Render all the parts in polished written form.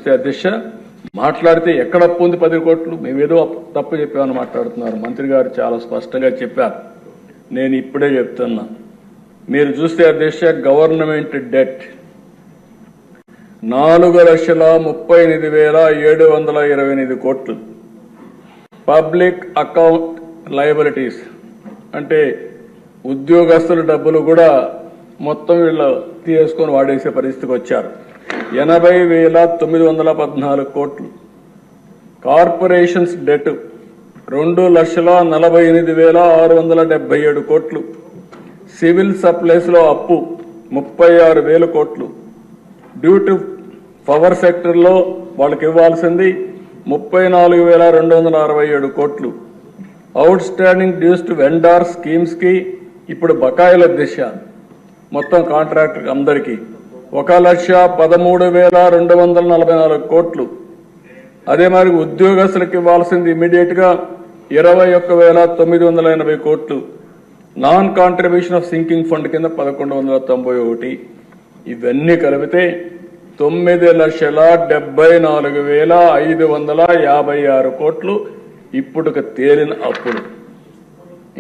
చూస్తే అధ్యక్ష మాట్లాడితే ఎక్కడ అప్పు ఉంది 10 కోట్లు మేమేదో తప్పు చెప్పామని మాట్లాడుతున్నారు. మంత్రి గారు చాలా స్పష్టంగా చెప్పారు. నేను ఇప్పుడే చెప్తున్నా, మీరు చూస్తే అధ్యక్ష గవర్నమెంట్ డెట్ 4,38,728 కోట్లు. పబ్లిక్ అకౌంట్ లయబిలిటీస్ అంటే ఉద్యోగస్తుల డబ్బులు కూడా మొత్తం వీళ్ళు తీసుకొని వాడేసే పరిస్థితికి వచ్చారు. 80,914 కోట్లు. కార్పొరేషన్స్ డెట్ 2,48,677 కోట్లు. సివిల్ సప్లైస్ లో అప్పు 36,000 కోట్లు. డ్యూ టు పవర్ సెక్టర్ లో వాళ్ళకి ఇవ్వాల్సింది 34,267 కోట్లు. Outstanding dues to vendor schemes కి ఇప్పుడు బకాయిల దిశ మొత్తం కాంట్రాక్టర్ అందరికీ 1,13,244 కోట్లు. అదే మరి ఉద్యోగస్తులకు ఇవ్వాల్సింది ఇమీడియట్ గా 21,980 కోట్లు. Non contribution of sinking fund కింద 1,191. ఇవన్నీ కలిపితే 9,74,556 కోట్లు ఇప్పుడు తేలిన అప్పులు.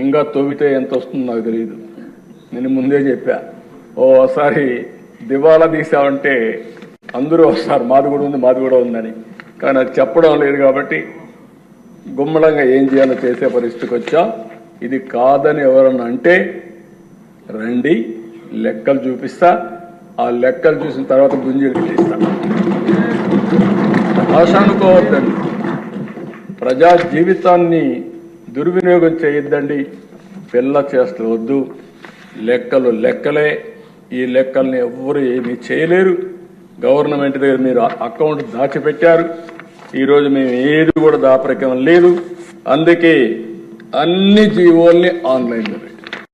ఇంకా తొవ్వితే ఎంత వస్తుందో నాకు తెలియదు. నేను ముందే చెప్పా, ఓసారి దివాలా తీసామంటే అందరూ వస్తారు మాది కూడా ఉందని. కానీ అది చెప్పడం లేదు కాబట్టి గుమ్మడంగా ఏం చేయాలో చేసే పరిస్థితికి వచ్చా. ఇది కాదని ఎవరన్నా అంటే రండి, లెక్కలు చూపిస్తా. ఆ లెక్కలు చూసిన తర్వాత గుంజీలు తీస్తా. ఆశ అనుకోవద్దండి, ప్రజా జీవితాన్ని దుర్వినియోగం చేయొద్దండి. పిల్ల చేస్తవద్దు. లెక్కలు లెక్కలే. ఈ లెక్కల్ని ఎవ్వరు ఏమీ చేయలేరు. గవర్నమెంట్ దగ్గర మీరు అకౌంట్ దాచిపెట్టారు. ఈరోజు మేము ఏది కూడా దాపరికం లేదు. అందుకే అన్ని జీవోల్ని ఆన్లైన్లో